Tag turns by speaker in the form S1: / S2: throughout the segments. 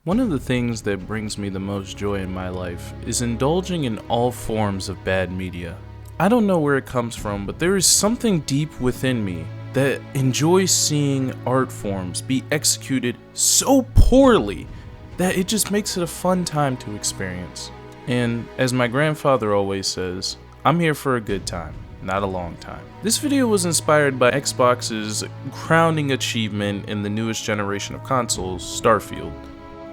S1: One of the things that brings me the most joy in my life is indulging in all forms of bad media. I don't know where it comes from, but there is something deep within me that enjoys seeing art forms be executed so poorly that it just makes it a fun time to experience. And as my grandfather always says, I'm here for a good time, not a long time. This video was inspired by Xbox's crowning achievement in the newest generation of consoles, Starfield.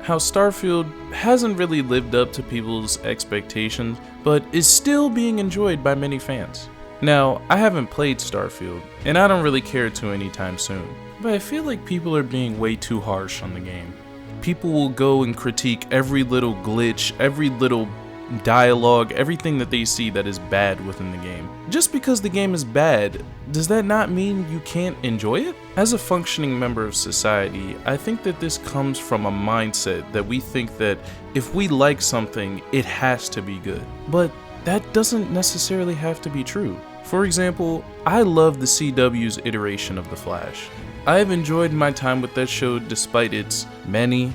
S1: How Starfield hasn't really lived up to people's expectations, but is still being enjoyed by many fans. Now, I haven't played Starfield, and I don't really care to anytime soon, but I feel like people are being way too harsh on the game. People will go and critique every little glitch, every little dialogue, everything that they see that is bad within the game. Just because the game is bad, does that not mean you can't enjoy it? As a functioning member of society, I think that this comes from a mindset that we think that if we like something, it has to be good. But that doesn't necessarily have to be true. For example, I love the CW's iteration of The Flash. I have enjoyed my time with that show despite its many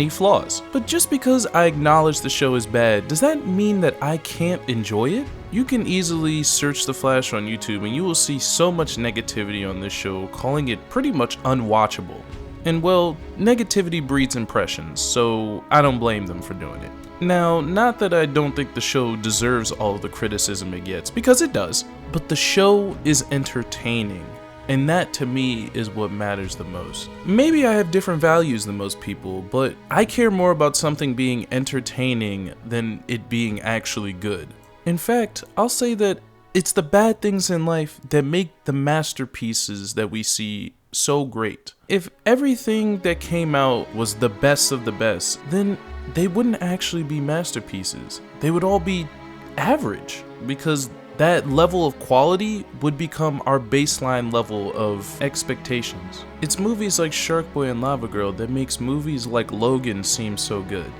S1: flaws. But just because I acknowledge the show is bad, does that mean that I can't enjoy it? You can easily search The Flash on YouTube and you will see so much negativity on this show, calling it pretty much unwatchable. And well, negativity breeds impressions, so I don't blame them for doing it. Now, not that I don't think the show deserves all of the criticism it gets, because it does, but the show is entertaining. And that to me is what matters the most. Maybe I have different values than most people, but I care more about something being entertaining than it being actually good. In fact, I'll say that it's the bad things in life that make the masterpieces that we see so great. If everything that came out was the best of the best, then they wouldn't actually be masterpieces. They would all be average, because that level of quality would become our baseline level of expectations. It's movies like Shark Boy and Lava Girl that makes movies like Logan seem so good.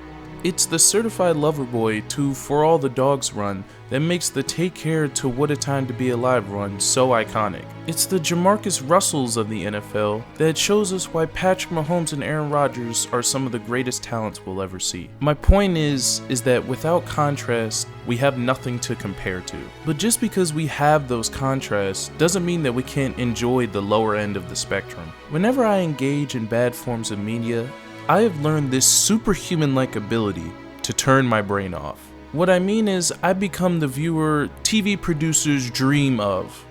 S1: It's the Certified Lover Boy to For All the Dogs run that makes the Take Care to What a Time to Be Alive run so iconic. It's the Jamarcus Russells of the NFL that shows us why Patrick Mahomes and Aaron Rodgers are some of the greatest talents we'll ever see. My point is that without contrast, we have nothing to compare to. But just because we have those contrasts doesn't mean that we can't enjoy the lower end of the spectrum. Whenever I engage in bad forms of media, I have learned this superhuman-like ability to turn my brain off. What I mean is, I become the viewer TV producers dream of.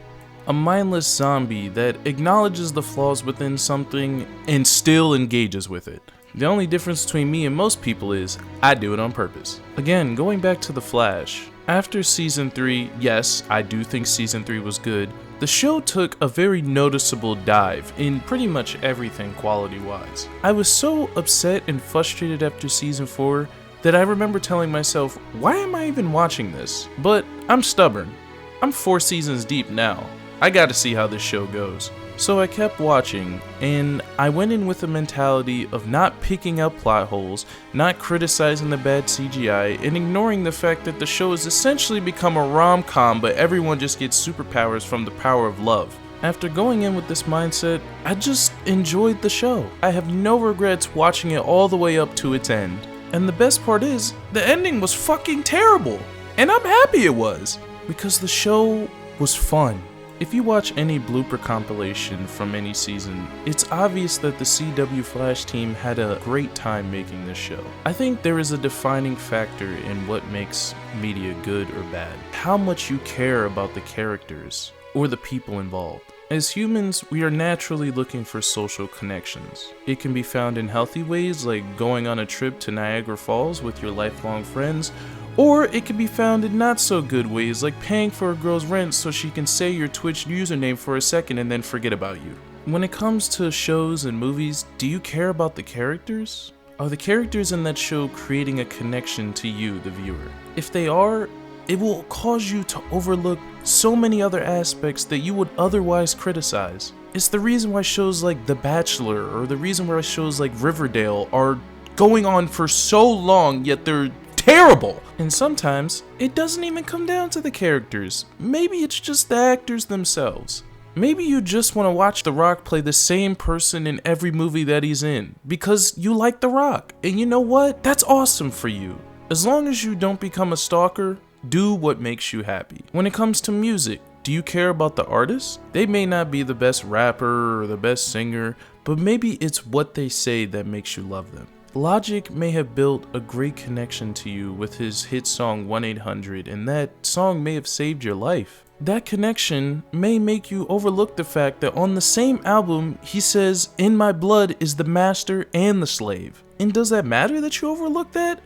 S1: A mindless zombie that acknowledges the flaws within something and still engages with it. The only difference between me and most people is, I do it on purpose. Again, going back to The Flash, after Season 3, yes, I do think Season 3 was good, the show took a very noticeable dive in pretty much everything quality-wise. I was so upset and frustrated after Season 4 that I remember telling myself, why am I even watching this? But I'm stubborn. I'm 4 seasons deep now. I gotta see how this show goes. So I kept watching, and I went in with a mentality of not picking out plot holes, not criticizing the bad CGI, and ignoring the fact that the show has essentially become a rom-com, but everyone just gets superpowers from the power of love. After going in with this mindset, I just enjoyed the show. I have no regrets watching it all the way up to its end. And the best part is, the ending was fucking terrible, and I'm happy it was, because the show was fun. If you watch any blooper compilation from any season, it's obvious that the CW Flash team had a great time making this show. I think there is a defining factor in what makes media good or bad. How much you care about the characters or the people involved. As humans, we are naturally looking for social connections. It can be found in healthy ways like going on a trip to Niagara Falls with your lifelong friends, or it can be found in not so good ways like paying for a girl's rent so she can say your Twitch username for a second and then forget about you. When it comes to shows and movies, do you care about the characters? Are the characters in that show creating a connection to you, the viewer? If they are, it will cause you to overlook so many other aspects that you would otherwise criticize. It's the reason why shows like The Bachelor or the reason why shows like Riverdale are going on for so long, yet they're terrible. And sometimes it doesn't even come down to the characters. Maybe it's just the actors themselves. Maybe you just want to watch The Rock play the same person in every movie that he's in because you like The Rock. And you know what? That's awesome for you. As long as you don't become a stalker, do what makes you happy. When it comes to music, do you care about the artist? They may not be the best rapper or the best singer, but maybe it's what they say that makes you love them. Logic may have built a great connection to you with his hit song 1-800, and that song may have saved your life. That connection may make you overlook the fact that on the same album, he says, "In my blood is the master and the slave." And does that matter that you overlook that?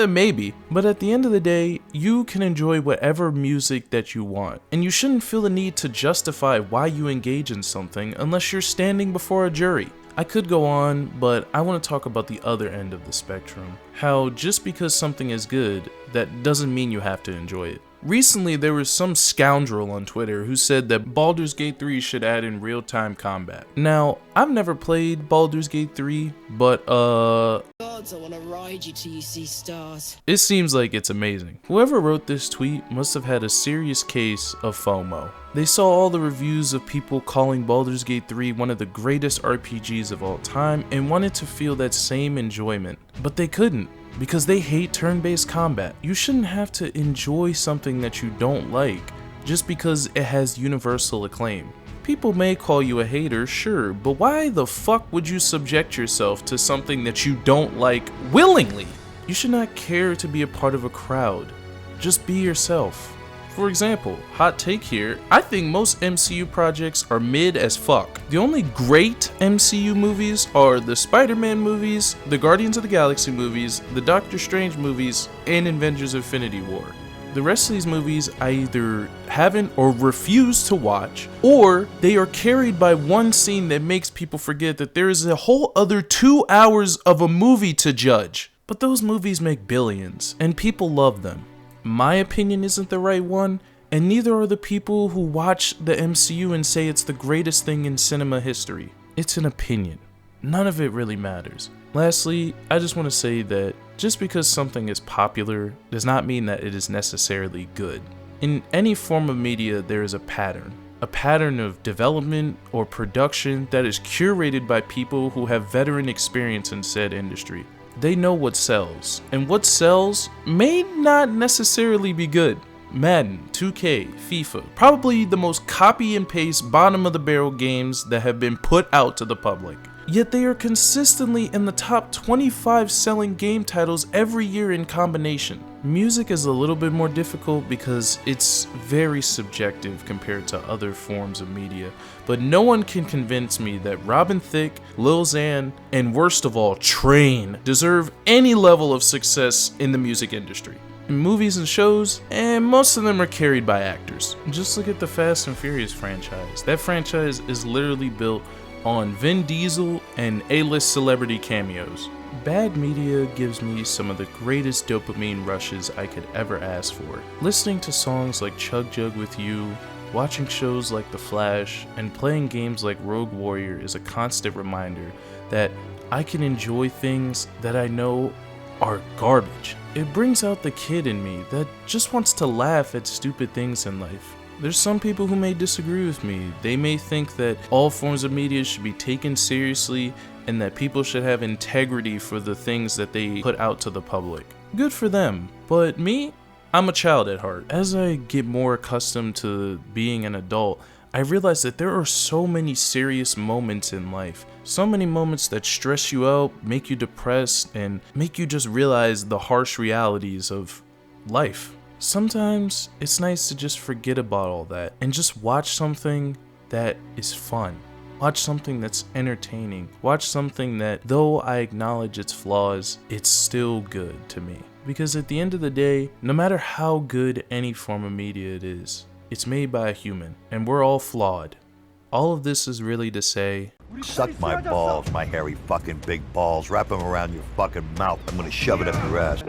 S1: Maybe, but at the end of the day, you can enjoy whatever music that you want, and you shouldn't feel the need to justify why you engage in something unless you're standing before a jury. I could go on, but I want to talk about the other end of the spectrum. How just because something is good, that doesn't mean you have to enjoy it. Recently, there was some scoundrel on Twitter who said that Baldur's Gate 3 should add in real-time combat. Now, I've never played Baldur's Gate 3, but
S2: Gods, I wanna ride you till you see stars.
S1: it seems like it's amazing. Whoever wrote this tweet must have had a serious case of FOMO. They saw all the reviews of people calling Baldur's Gate 3 one of the greatest RPGs of all time and wanted to feel that same enjoyment, but they couldn't. Because they hate turn-based combat. You shouldn't have to enjoy something that you don't like just because it has universal acclaim. People may call you a hater, sure, but why the fuck would you subject yourself to something that you don't like willingly? You should not care to be a part of a crowd. Just be yourself. For example, hot take here, I think most MCU projects are mid as fuck. The only great MCU movies are the Spider-Man movies, the Guardians of the Galaxy movies, the Doctor Strange movies, and Avengers Infinity War. The rest of these movies I either haven't or refuse to watch, or they are carried by one scene that makes people forget that there is a whole other 2 hours of a movie to judge. But those movies make billions, and people love them. My opinion isn't the right one, and neither are the people who watch the MCU and say it's the greatest thing in cinema history. It's an opinion. None of it really matters. Lastly, I just want to say that just because something is popular does not mean that it is necessarily good. In any form of media, there is a pattern of development or production that is curated by people who have veteran experience in said industry. They know what sells, and what sells may not necessarily be good. Madden, 2K, FIFA, probably the most copy and paste bottom of the barrel games that have been put out to the public. Yet they are consistently in the top 25 selling game titles every year in combination. Music is a little bit more difficult because it's very subjective compared to other forms of media, but no one can convince me that Robin Thicke, Lil Xan, and worst of all, Train deserve any level of success in the music industry. In movies and shows, and most of them are carried by actors. Just look at the Fast and Furious franchise. That franchise is literally built on Vin Diesel and A-list celebrity cameos. Bad media gives me some of the greatest dopamine rushes I could ever ask for. Listening to songs like Chug Jug With You, watching shows like The Flash, and playing games like Rogue Warrior is a constant reminder that I can enjoy things that I know are garbage. It brings out the kid in me that just wants to laugh at stupid things in life. There's some people who may disagree with me. They may think that all forms of media should be taken seriously and that people should have integrity for the things that they put out to the public. Good for them. But me, I'm a child at heart. As I get more accustomed to being an adult, I realize that there are so many serious moments in life. So many moments that stress you out, make you depressed, and make you just realize the harsh realities of life. Sometimes it's nice to just forget about all that and just watch something that is fun. Watch something that's entertaining. Watch something that, though I acknowledge its flaws, it's still good to me. Because at the end of the day, no matter how good any form of media it is, it's made by a human, and we're all flawed. All of this is really to say,
S3: suck my balls, my hairy fucking big balls. Wrap them around your fucking mouth. I'm gonna shove it up your ass.